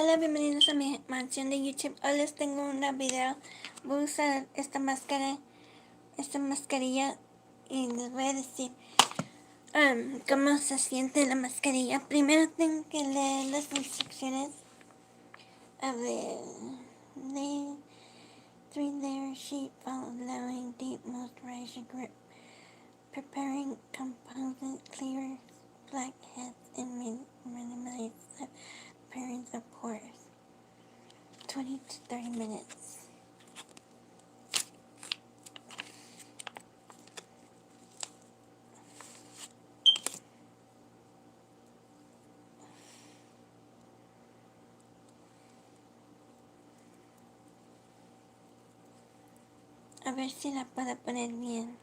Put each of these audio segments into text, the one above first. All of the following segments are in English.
Hola, bienvenidos a mi mansión de YouTube. Hoy les tengo una video. Voy a usar esta mascarilla y les voy a decir cómo se siente la mascarilla. Primero tengo que leer las instrucciones. A ver, the 3-layer sheet allowing deep moisturizer grip, preparing composite clears blackheads and minimize the appearance of pores. 20 to 30 minutes. A ver si la puedo poner bien.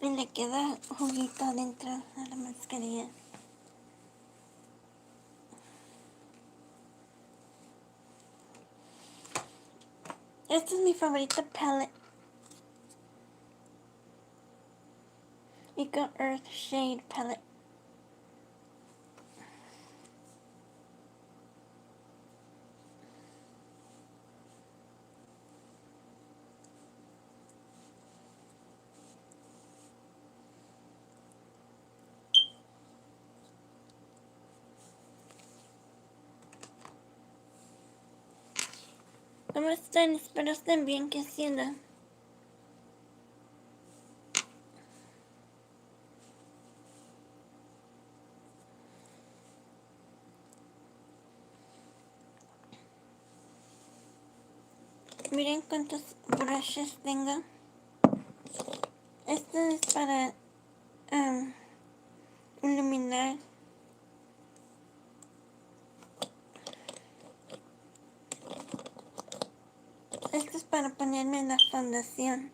Y le queda juguito adentro a la mascarilla. Este es mi favorito palette. Eco Earth Shade Palette. ¿Cómo están? Espero estén bien. ¿Qué haciendo? Miren cuántos brushes tengo. Esto es para iluminar. Esto es para ponerme la fundación.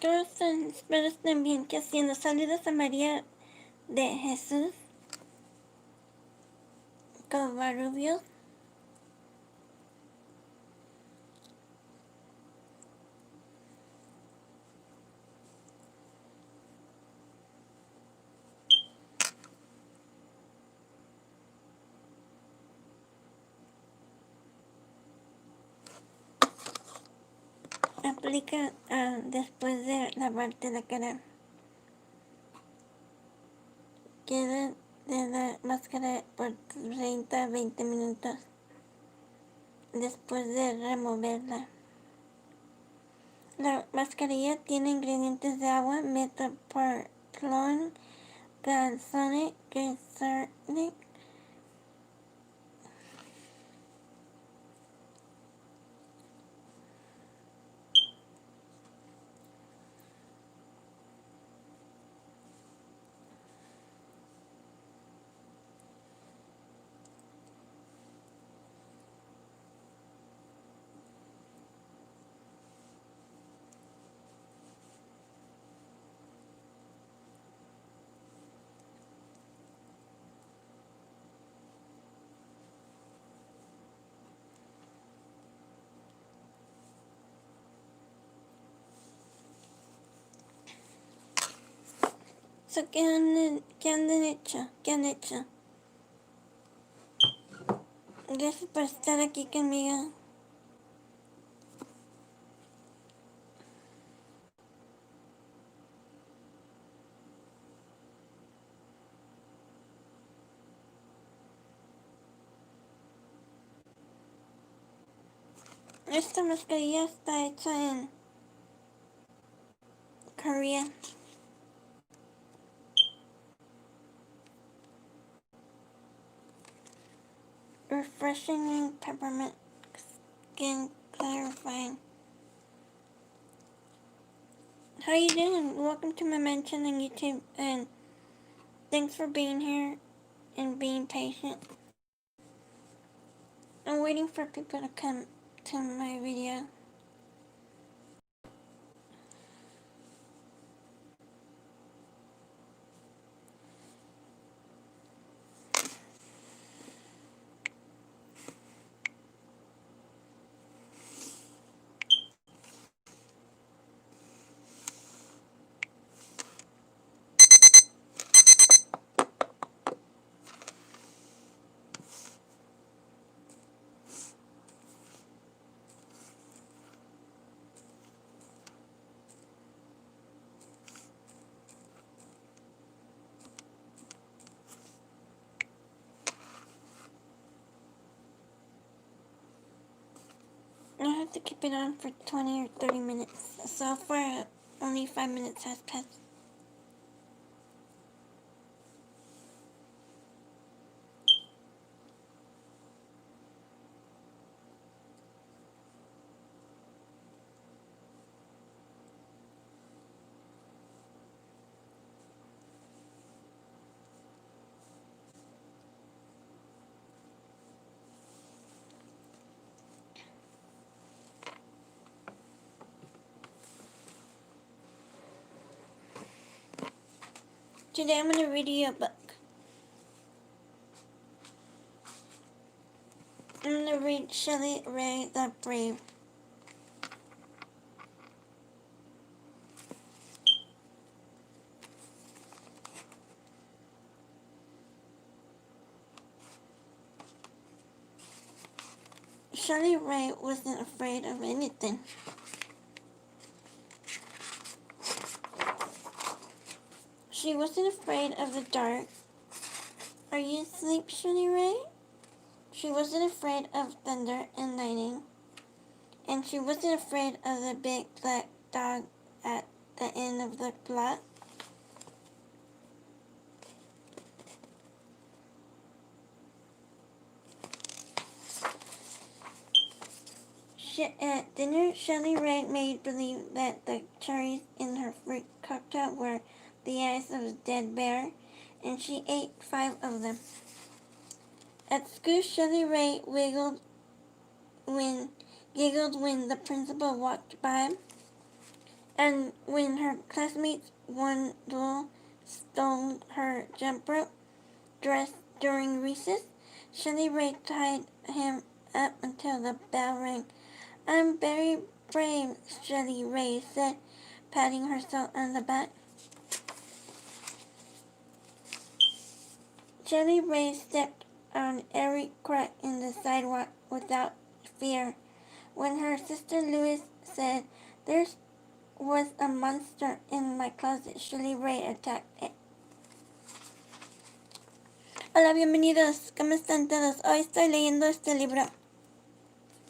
¿Cómo están? Espero estén bien. ¿Qué haciendo? Saludos a María de Jesús Covarrubios. Aplica después de lavarte la cara. Queda de la máscara por 30 a 20 minutos después de removerla. La mascarilla tiene ingredientes de agua, metoprolol, glycerine, So, ¿qué han hecho? ¿Qué han hecho? Gracias por estar aquí conmigo. Esta mascarilla está hecha en Korea. Refreshing peppermint skin clarifying. How you doing? Welcome to my mention on YouTube, and thanks for being here and being patient. I'm waiting for people to come to my video. I have to keep it on for 20 or 30 minutes. So far, only 5 minutes has passed. Today I'm going to read you a book. I'm going to read Shelley Ray the Brave. Shelley Ray wasn't afraid of anything. She wasn't afraid of the dark. Are you asleep, Shelley Ray? She wasn't afraid of thunder and lightning. And she wasn't afraid of the big black dog at the end of the block. At dinner, Shelley Ray made believe that the cherries in her fruit cocktail were the eyes of a dead bear, and she ate 5 of them. At school, Shelley Ray giggled when the principal walked by, and when her classmates one duel stole her jump rope dress during recess, Shelley Ray tied him up until the bell rang. I'm very brave, Shelley Ray said, patting herself on the back. Shelley Ray stepped on every crack in the sidewalk without fear. When her sister Louise said, "There was a monster in my closet," Shelley Ray attacked it. Hola, bienvenidos. ¿Cómo están todos? Hoy estoy leyendo este libro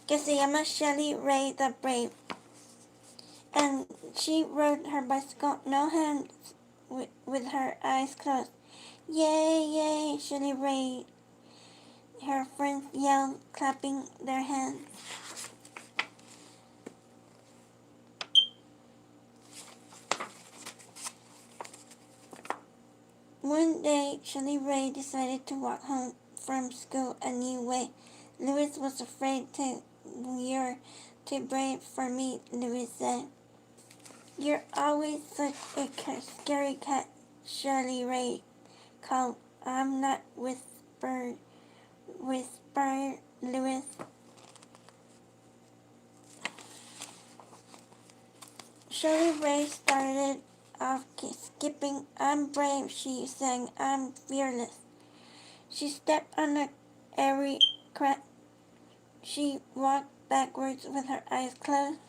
que se llama Shelley Ray the Brave. And she rode her bicycle, no hands, with her eyes closed. Yay, yay, Shelley Ray. Her friends yelled, clapping their hands. One day, Shelley Ray decided to walk home from school a new way. Louis was afraid to. "You're too brave for me," Louis said. "You're always such a scary cat," Shelley Ray called. "I'm not," whispered Louis. Shelley Ray started off skipping. I'm brave, she sang. I'm fearless. She stepped on a airy crack. She walked backwards with her eyes closed.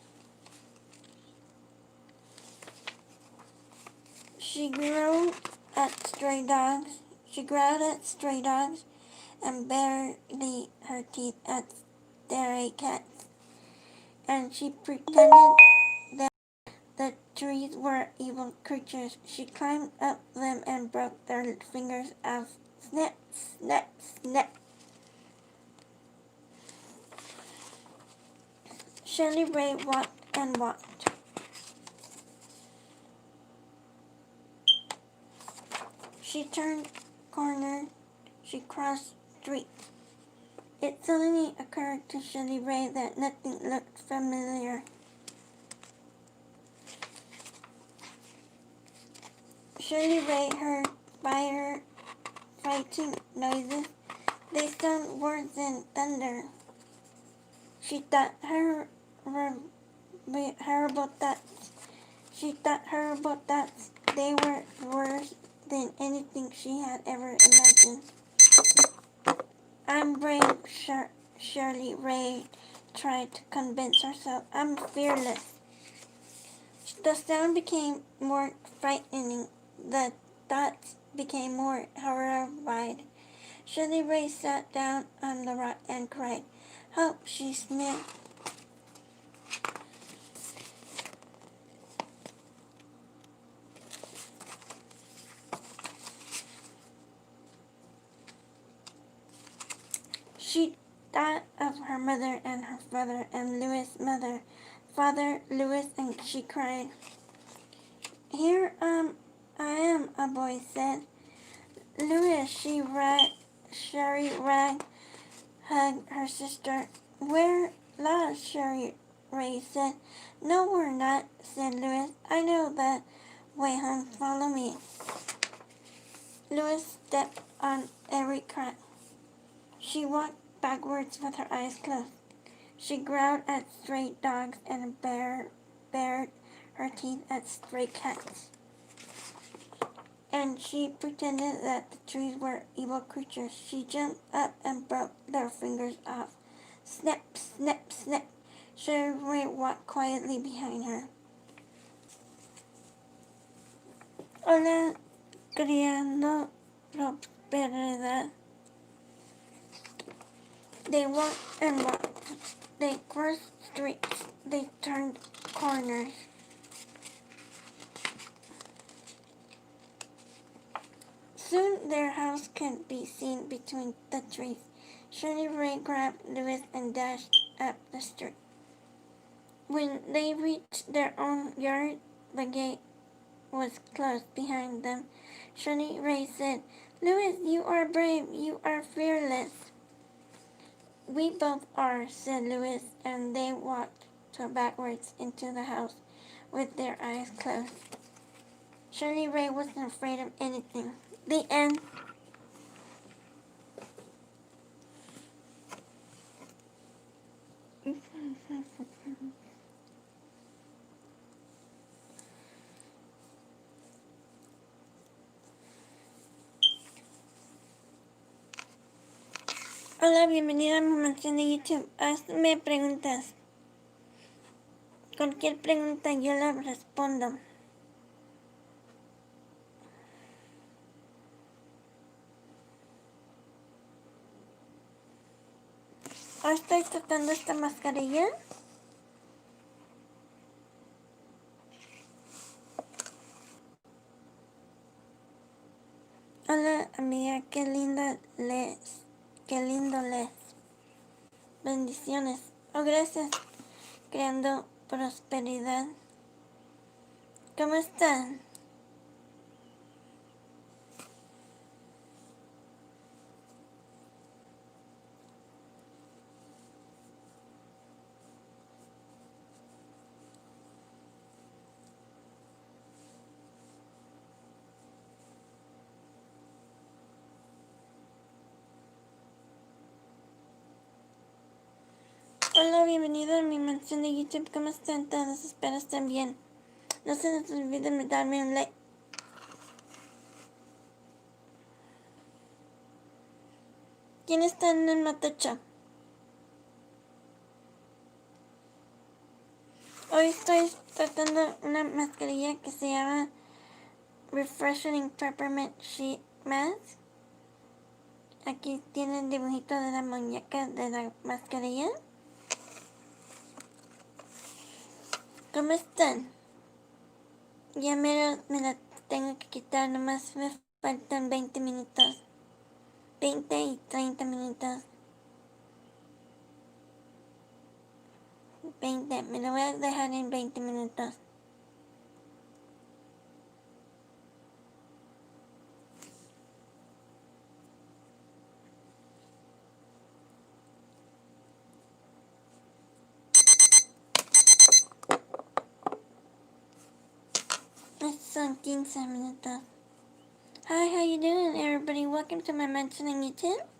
She growled at stray dogs. She growled at stray dogs and barely her teeth at stray cats. And she pretended that the trees were evil creatures. She climbed up them and broke their fingers off. Snap, snap, snap. Shirley Ray walked and walked. She turned corners. She crossed streets. It suddenly occurred to Shirley Ray that nothing looked familiar. Shirley Ray heard fighting noises. They sounded worse than thunder. She thought horrible thoughts. She thought horrible thoughts. They were worse than anything she had ever imagined. I'm brave, Shirley Ray tried to convince herself. I'm fearless. The sound became more frightening. The thoughts became more horrified. Shirley Ray sat down on the rock and cried. Help, she sniffed. She thought of her mother and her father and Louis' mother, Father Louis, and she cried. Here I am, a boy said. Louis, Sherry Rag hugged her sister. We're lost, Sherry Ray said. No, we're not, said Louis. I know the way home. Follow me. Louis stepped on every crack. She walked backwards with her eyes closed. She growled at stray dogs and bared her teeth at stray cats. And she pretended that the trees were evil creatures. She jumped up and broke their fingers off. Snap, snap, snap. Shirley Ray walked quietly behind her. Hola, creando prosperidad. They walked and walked. They crossed streets. They turned corners. Soon their house could be seen between the trees. Shirley Ray grabbed Louis and dashed up the street. When they reached their own yard, the gate was closed behind them. Shirley Ray said, Louis, you are brave. You are fearless. We both are, said Louis, and they walked backwards into the house with their eyes closed. Shirley Ray wasn't afraid of anything. The end. Hola, bienvenida a mi mansión de YouTube. Hazme preguntas. Cualquier pregunta yo la respondo. Hoy estoy tratando esta mascarilla. Hola, amiga, qué linda lees. Qué lindo lees. Bendiciones. Oh, gracias. Creando prosperidad. ¿Cómo están? Hola, bienvenido a mi mansión de YouTube. ¿Cómo están todos? Espero estén bien. No se les olvide darme un like. ¿Quién está en el Matacha? Hoy estoy tratando una mascarilla que se llama Refreshing Peppermint Sheet Mask. Aquí tiene el dibujito de la muñeca de la mascarilla. ¿Cómo están? Ya me la tengo que quitar, nomás me faltan 20 minutos. 20 y 30 minutos. 20, me lo voy a dejar en 20 minutos. Son 15 minutos. Hi, how you doing, everybody? Welcome to my mansion on YouTube.